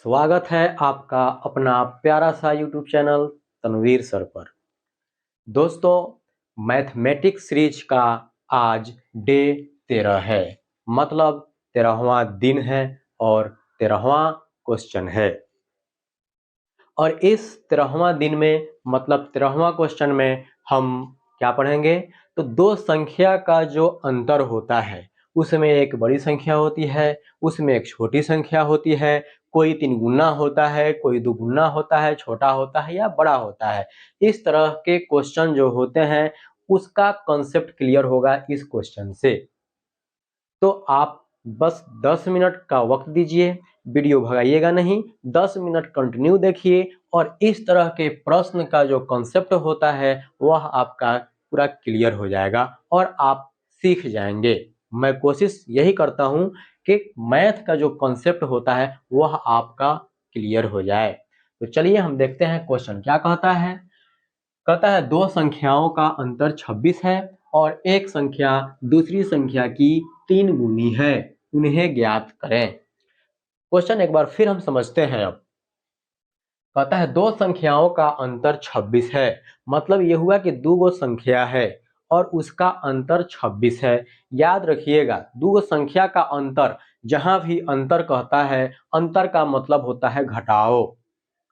स्वागत है आपका अपना प्यारा सा यूट्यूब चैनल तनवीर सर पर। दोस्तों, मैथमेटिक्स सीरीज का आज डे 13 है, मतलब 13वां दिन है और 13वां क्वेश्चन है। और इस 13वां दिन में मतलब 13वां क्वेश्चन में हम क्या पढ़ेंगे? तो दो संख्या का जो अंतर होता है उसमें एक बड़ी संख्या होती है, उसमें एक छोटी संख्या होती है। कोई 3 गुना होता है, कोई 2 गुना होता है, छोटा होता है या बड़ा होता है। इस तरह के क्वेश्चन जो होते हैं उसका कॉन्सेप्ट क्लियर होगा इस क्वेश्चन से। तो आप बस 10 मिनट का वक्त दीजिए, वीडियो भगाइएगा नहीं, 10 मिनट कंटिन्यू देखिए और इस तरह के प्रश्न का जो कॉन्सेप्ट होता है वह आपका पूरा क्लियर हो जाएगा और आप सीख जाएंगे। मैं कोशिश यही करता हूँ कि मैथ का जो कॉन्सेप्ट होता है वह आपका क्लियर हो जाए। तो चलिए हम देखते हैं क्वेश्चन क्या कहता है। कहता है दो संख्याओं का अंतर 26 है और एक संख्या दूसरी संख्या की 3 गुनी है, उन्हें ज्ञात करें। क्वेश्चन एक बार फिर हम समझते हैं। अब कहता है दो संख्याओं का अंतर 26 है, मतलब यह हुआ कि दो गो संख्या है और उसका अंतर 26 है। याद रखिएगा, दो गो संख्या का अंतर, जहां भी अंतर कहता है, अंतर का मतलब होता है घटाओ।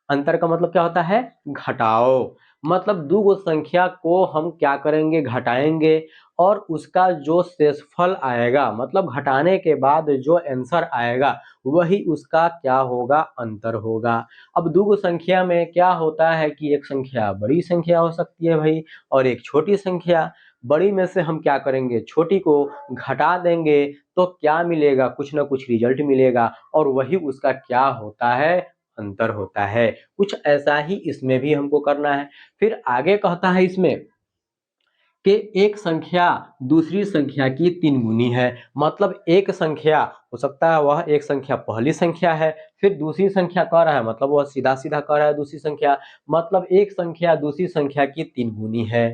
अंतर का मतलब क्या होता है? घटाओ। मतलब दो गो संख्या को हम क्या करेंगे? घटाएंगे और उसका जो शेषफल आएगा, मतलब घटाने के बाद जो आंसर आएगा वही उसका क्या होगा? अंतर होगा। अब दो गो संख्या में क्या होता है कि एक संख्या बड़ी संख्या हो सकती है भाई और एक छोटी संख्या। बड़ी में से हम क्या करेंगे? छोटी को घटा देंगे तो क्या मिलेगा? कुछ ना कुछ रिजल्ट मिलेगा और वही उसका क्या होता है? अंतर होता है। कुछ ऐसा ही इसमें भी हमको करना है। फिर आगे कहता है इसमें कि एक संख्या दूसरी संख्या की 3 गुनी है, मतलब एक संख्या हो सकता है वह एक संख्या पहली संख्या है, फिर दूसरी संख्या कह रहा है मतलब वह सीधा सीधा कह रहा है दूसरी संख्या, मतलब एक संख्या दूसरी संख्या की 3 गुनी है।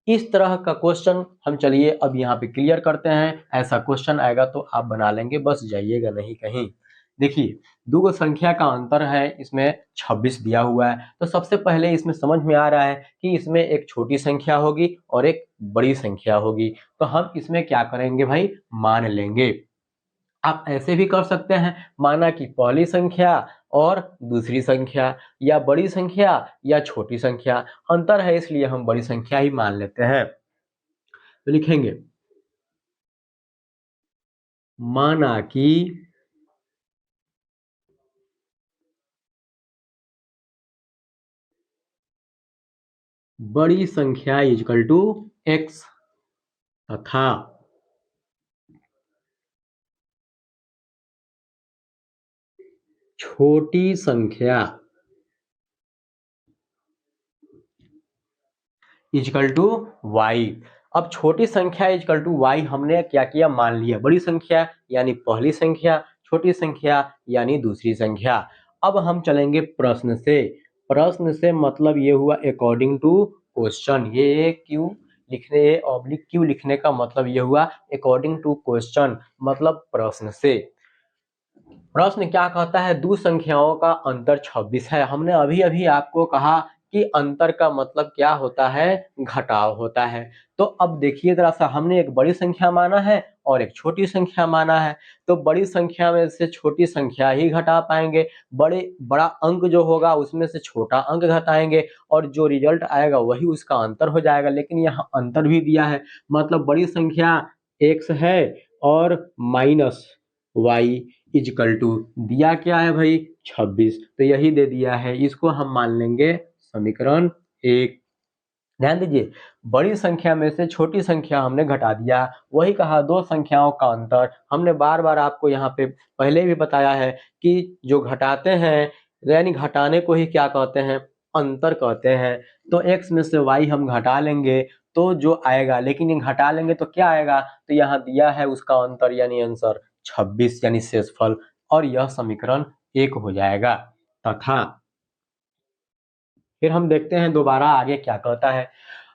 इस तरह का क्वेश्चन हम चलिए अब यहाँ पे क्लियर करते हैं। ऐसा क्वेश्चन आएगा तो आप बना लेंगे, बस जाइएगा नहीं कहीं। देखिए, दो गो संख्या का अंतर है, इसमें 26 दिया हुआ है। तो सबसे पहले इसमें समझ में आ रहा है कि इसमें एक छोटी संख्या होगी और एक बड़ी संख्या होगी। तो हम इसमें क्या करेंगे भाई? मान लेंगे। आप ऐसे भी कर सकते हैं, माना कि पहली संख्या और दूसरी संख्या, या बड़ी संख्या या छोटी संख्या। अंतर है इसलिए हम बड़ी संख्या ही मान लेते हैं। तो लिखेंगे माना कि बड़ी संख्या इक्वल टू x तथा छोटी संख्या इक्वल टू y। अब छोटी संख्या इक्वल टू y हमने क्या किया? मान लिया। बड़ी संख्या यानी पहली संख्या, छोटी संख्या यानी दूसरी संख्या। अब हम चलेंगे प्रश्न से। प्रश्न से मतलब ये हुआ अकॉर्डिंग टू क्वेश्चन। ये क्यों लिखने ऑब्लिक क्यों लिखने का मतलब ये हुआ अकॉर्डिंग टू क्वेश्चन, मतलब प्रश्न से। प्रश्न क्या कहता है? दो संख्याओं का अंतर 26 है। हमने अभी अभी आपको कहा कि अंतर का मतलब क्या होता है? घटाव होता है। तो अब देखिए जरा सा, हमने एक बड़ी संख्या माना है और एक छोटी संख्या माना है। तो बड़ी संख्या में से छोटी संख्या ही घटा पाएंगे। बड़ा अंक जो होगा उसमें से छोटा अंक घटाएंगे और जो रिजल्ट आएगा वही उसका अंतर हो जाएगा। लेकिन यहाँ अंतर भी दिया है, मतलब बड़ी संख्या x है और माइनस y इजकल टू दिया क्या है भाई? 26। तो यही दे दिया है, इसको हम मान लेंगे समीकरण 1। ध्यान दीजिए, बड़ी संख्या में से छोटी संख्या हमने घटा दिया। वही कहा दो संख्याओं का अंतर। हमने बार बार आपको यहाँ पे पहले भी बताया है कि जो घटाते हैं यानी घटाने को ही क्या कहते हैं? अंतर कहते हैं। तो x में से y हम घटा लेंगे तो जो आएगा, लेकिन ये घटा लेंगे तो क्या आएगा? तो यहाँ दिया है उसका अंतर यानी आंसर 26 यानी शेषफल, और यह समीकरण 1 हो जाएगा। तथा फिर हम देखते हैं दोबारा आगे क्या कहता है।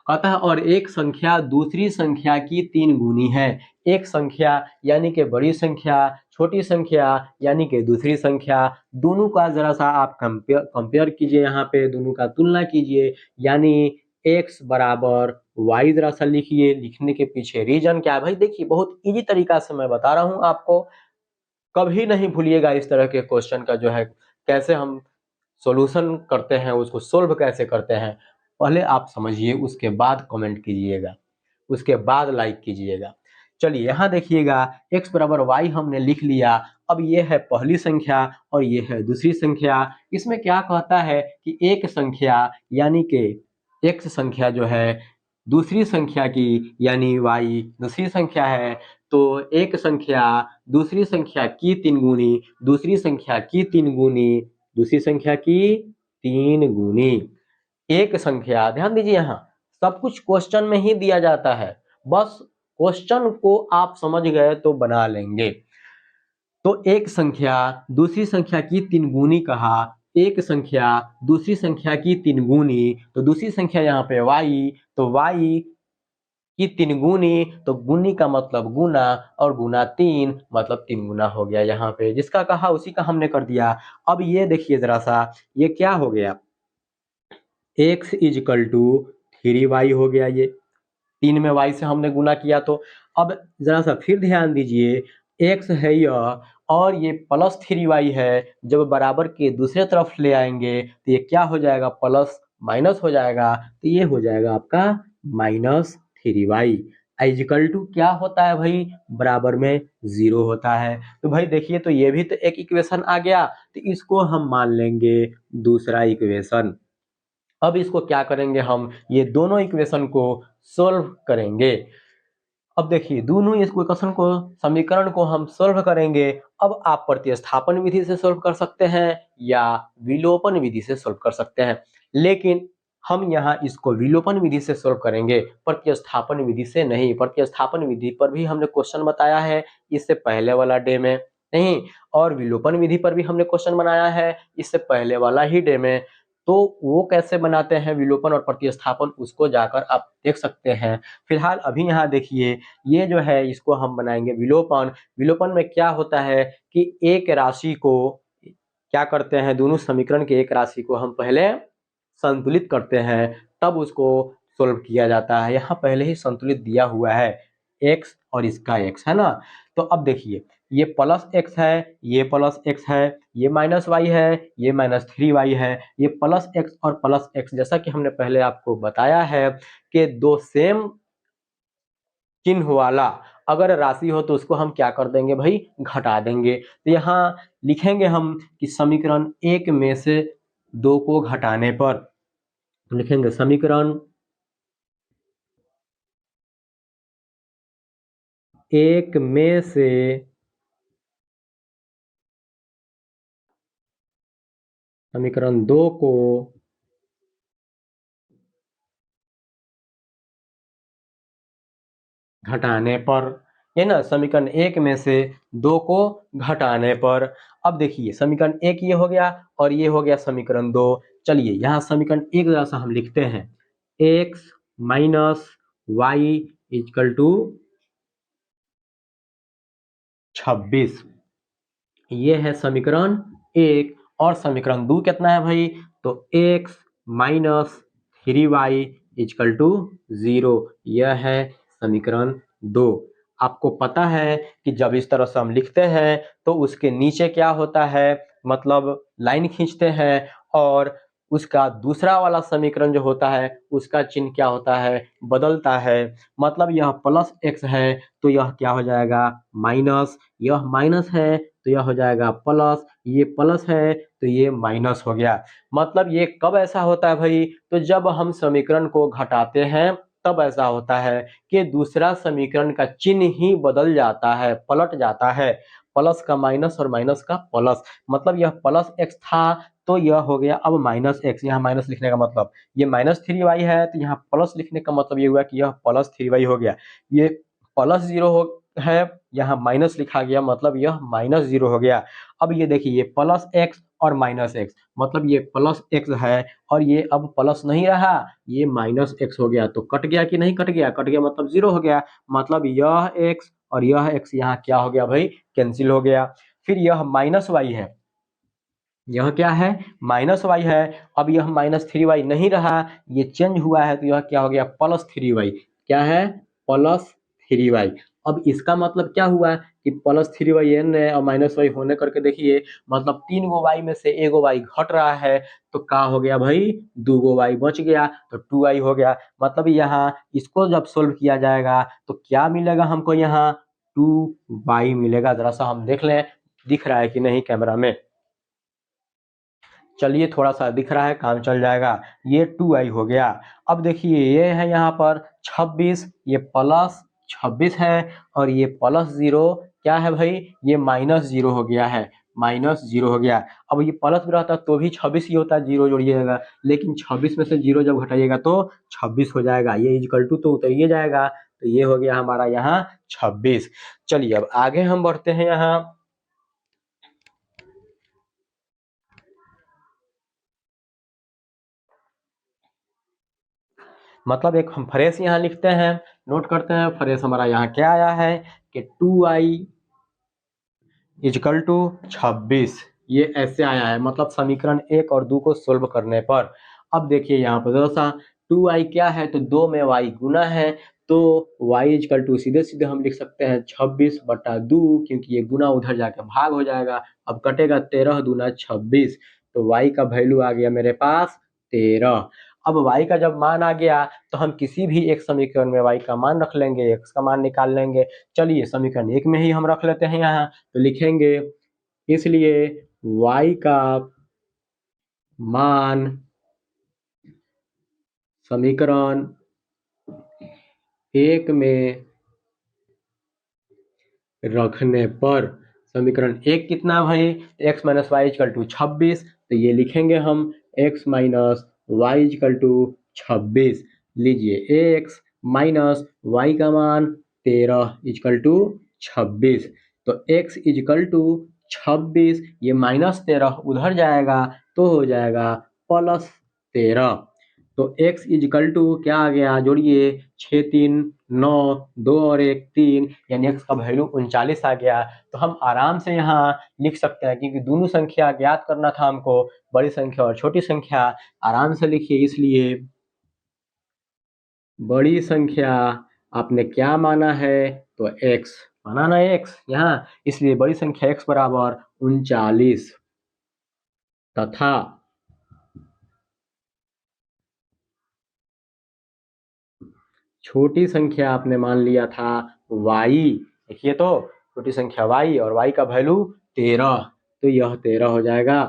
कहता है और एक संख्या दूसरी संख्या की 3 गुनी है। एक संख्या यानी कि बड़ी संख्या, छोटी संख्या यानी कि दूसरी संख्या, दोनों का जरा सा आप कंपेयर कीजिए, यहाँ पे दोनों का तुलना कीजिए, यानी x बराबर y जरा सा लिखिए। लिखने के पीछे रीजन क्या है भाई, देखिए बहुत इजी तरीका से मैं बता रहा हूँ आपको, कभी नहीं भूलिएगा इस तरह के क्वेश्चन का जो है कैसे हम सॉल्यूशन करते हैं, उसको सोल्व कैसे करते हैं, पहले आप समझिए, उसके बाद कमेंट कीजिएगा, उसके बाद लाइक कीजिएगा। चलिए यहाँ देखिएगा x बराबर y हमने लिख लिया। अब ये है पहली संख्या और ये है दूसरी संख्या। इसमें क्या कहता है कि एक संख्या यानी कि x संख्या जो है दूसरी संख्या की यानी y दूसरी संख्या है, तो एक संख्या दूसरी संख्या की तीन गुनी, दूसरी संख्या की तीन गुनी, दूसरी संख्या की तीन गुनी। एक संख्या, ध्यान दीजिए यहाँ सब कुछ क्वेश्चन में ही दिया जाता है, बस क्वेश्चन को आप समझ गए तो बना लेंगे। तो एक संख्या दूसरी संख्या की तीन गुनी कहा, एक संख्या दूसरी संख्या की तीन गुनी, तो दूसरी संख्या यहाँ पे y, तो y की तीन गुनी, तो गुनी का मतलब गुना और गुना तीन मतलब तीन गुना हो गया यहाँ पे, जिसका कहा उसी का हमने कर दिया। अब ये देखिए जरा सा, ये क्या हो गया, x इजिकल टू 3y हो गया, ये 3 में y से हमने गुना किया। तो अब जरा सा फिर ध्यान दीजिए, x है यह और ये प्लस 3y है, जब बराबर के दूसरे तरफ ले आएंगे तो ये क्या हो जाएगा, प्लस माइनस हो जाएगा, तो ये हो जाएगा आपका -3y इजिकल टू क्या होता है भाई, बराबर में 0 होता है। तो भाई देखिए, तो ये भी तो एक इक्वेशन आ गया, तो इसको हम मान लेंगे दूसरा इक्वेशन। अब इसको क्या करेंगे हम, ये दोनों इक्वेशन को सोल्व करेंगे। अब देखिए दोनों इस इक्वेशन को, समीकरण को हम सोल्व करेंगे। अब आप प्रतिस्थापन विधि से सोल्व कर सकते हैं या विलोपन विधि से सोल्व कर सकते हैं, लेकिन हम यहाँ इसको विलोपन विधि से सोल्व करेंगे, प्रतिस्थापन विधि से नहीं। प्रतिस्थापन विधि पर भी हमने क्वेश्चन बताया है इससे पहले वाला डे में, नहीं, और विलोपन विधि पर भी हमने क्वेश्चन बनाया है इससे पहले वाला ही डे में। तो वो कैसे बनाते हैं विलोपन और प्रतिस्थापन, उसको जाकर आप देख सकते हैं। फिलहाल अभी यहाँ देखिए, ये जो है इसको हम बनाएंगे विलोपन। विलोपन में क्या होता है कि एक राशि को क्या करते हैं, दोनों समीकरण के एक राशि को हम पहले संतुलित करते हैं, तब उसको सोल्व किया जाता है। यहाँ पहले ही संतुलित दिया हुआ है x और इसका x है ना। तो अब देखिए, ये प्लस x है, ये प्लस x है, ये माइनस y है, ये -3y है, ये प्लस x और प्लस x, जैसा कि हमने पहले आपको बताया है कि दो सेम चिन्ह वाला अगर राशि हो तो उसको हम क्या कर देंगे भाई, घटा देंगे। तो यहाँ लिखेंगे हम कि समीकरण एक में से दो को घटाने पर, लिखेंगे समीकरण एक में से समीकरण दो को घटाने पर, ये ना समीकरण एक में से दो को घटाने पर। अब देखिए समीकरण एक ये हो गया और ये हो गया समीकरण दो। चलिए यहाँ समीकरण एक जरा सा हम लिखते हैं, x minus y equal to 26, ये है समीकरण एक। और समीकरण दो कितना है भाई, तो x minus 3y equal to 0, यह है समीकरण दो। आपको पता है कि जब इस तरह से हम लिखते हैं तो उसके नीचे क्या होता है, मतलब लाइन खींचते हैं और उसका दूसरा वाला समीकरण जो होता है उसका चिन्ह क्या होता है, बदलता है। मतलब यह प्लस x है तो यह क्या हो जाएगा माइनस, यह माइनस है तो यह हो जाएगा प्लस, ये प्लस है तो ये माइनस हो गया। मतलब ये कब ऐसा होता है भाई, तो जब हम समीकरण को घटाते हैं तब ऐसा होता है कि दूसरा समीकरण का चिन्ह ही बदल जाता है, पलट जाता है, प्लस का माइनस और माइनस का प्लस। मतलब यह प्लस एक्स था तो यह हो गया अब माइनस एक्स। यहाँ माइनस लिखने का मतलब, ये -3y है तो यहाँ प्लस लिखने का मतलब ये हुआ कि यह +3y हो गया। ये +0 हो है, यहाँ माइनस लिखा गया मतलब यह -0 हो गया। अब ये देखिए, ये प्लस एक्स और माइनस एक्स, मतलब ये प्लस एक्स है और ये अब प्लस नहीं रहा, ये माइनस एक्स हो गया। तो कट गया कि नहीं कट गया, कट गया मतलब 0 हो गया। मतलब यह एक्स और यह x यहाँ क्या हो गया भाई, कैंसिल हो गया। फिर यह -y है, यह क्या है, -y है। अब यह -3y नहीं रहा, ये चेंज हुआ है, तो यह क्या हो गया, +3y। क्या है, +3y। अब इसका मतलब क्या हुआ कि +3y है और -y होने करके देखिए, मतलब 3 गो y में से 1 गो y घट रहा है, तो क्या हो गया भाई, 2 गो y बच गया, तो 2y हो गया। मतलब यहाँ इसको जब सोल्व किया जाएगा तो क्या मिलेगा हमको, यहाँ 2y मिलेगा। जरा सा हम देख लें, दिख रहा है कि नहीं कैमरा में। चलिए थोड़ा सा दिख रहा है, काम चल जाएगा। ये 2i हो गया। अब देखिए ये है यहाँ पर 26, ये +26 है, और ये +0 क्या है भाई, ये -0 हो गया है, -0 हो गया। अब ये प्लस भी रहता तो भी 26 ही होता, 0 जोड़िएगा, लेकिन 26 में से 0 जब घटाइएगा तो 26 हो जाएगा। ये इक्वल टू तो उतरिए जाएगा, तो ये हो गया हमारा यहाँ 26। चलिए अब आगे हम बढ़ते हैं यहाँ। मतलब एक हम फ्रेश यहाँ लिखते हैं, नोट करते हैं। फ्रेश हमारा यहाँ क्या आया है कि 2i इक्वल टू 26, ये ऐसे आया है, मतलब समीकरण 1 और 2 को सोल्व करने पर। अब देखिए यहाँ पर दोस्तों 2i क्या है, तो 2 में y गुना है, तो y इक्वल टू सीधे सीधे हम लिख सकते हैं 26/2, क्योंकि ये गुना उधर जाके भाग हो जाएगा। अब कटेगा 13 दूना 26, तो y का वैल्यू आ गया मेरे पास 13। अब y का जब मान आ गया तो हम किसी भी एक समीकरण में y का मान रख लेंगे, x का मान निकाल लेंगे। चलिए समीकरण 1 में ही हम रख लेते हैं यहाँ, तो लिखेंगे, इसलिए y का मान समीकरण 1 में रखने पर, समीकरण 1 कितना भाई, x - y इक्वल टू 26, तो ये लिखेंगे हम x - y इक्वल टू 26। लीजिए x - y का मान 13 इक्वल टू 26, तो x इक्वल टू 26, ये -13 उधर जाएगा तो हो जाएगा +13। तो x इक्वल टू क्या आ गया, जोड़िए 6 3 9, 2 और 1 3, यानी x का वैल्यू 39 आ गया। तो हम आराम से यहाँ लिख सकते हैं, क्योंकि दोनों संख्या ज्ञात करना था हमको, बड़ी संख्या और छोटी संख्या। आराम से लिखिए, इसलिए बड़ी संख्या आपने क्या माना है, तो x माना ना, x यहाँ, इसलिए बड़ी संख्या x बराबर 39 तथा छोटी संख्या आपने मान लिया था y। देखिए तो छोटी संख्या y और y का वैल्यू 13, तो यह 13 हो जाएगा।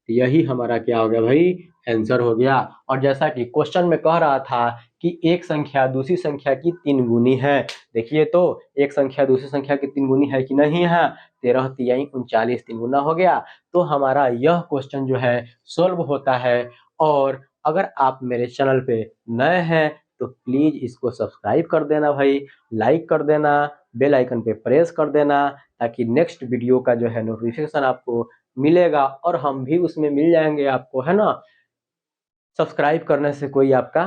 तो यही हमारा क्या हो गया भाई, आंसर हो गया। और जैसा कि क्वेश्चन में कह रहा था कि एक संख्या दूसरी संख्या की 3 गुनी है, देखिए तो एक संख्या दूसरी संख्या की 3 गुनी है कि नहीं है, 13 तिहाई 39 3 गुना हो गया। तो हमारा यह क्वेश्चन जो है सोल्व होता है। और अगर आप मेरे चैनल पे नए हैं तो प्लीज इसको सब्सक्राइब कर देना भाई, लाइक कर देना, बेल आइकन पे प्रेस कर देना, ताकि नेक्स्ट वीडियो का जो है नोटिफिकेशन आपको मिलेगा, और हम भी उसमें मिल जाएंगे आपको, है ना। सब्सक्राइब करने से कोई आपका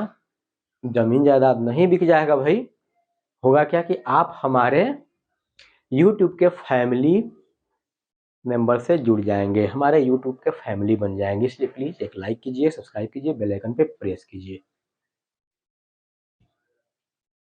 जमीन जायदाद नहीं बिक जाएगा भाई। होगा क्या कि आप हमारे यूट्यूब के फैमिली मेंबर से जुड़ जाएंगे, हमारे यूट्यूब के फैमिली बन जाएंगे। इसलिए प्लीज एक लाइक कीजिए, सब्सक्राइब कीजिए, बेल आइकन पे प्रेस कीजिए।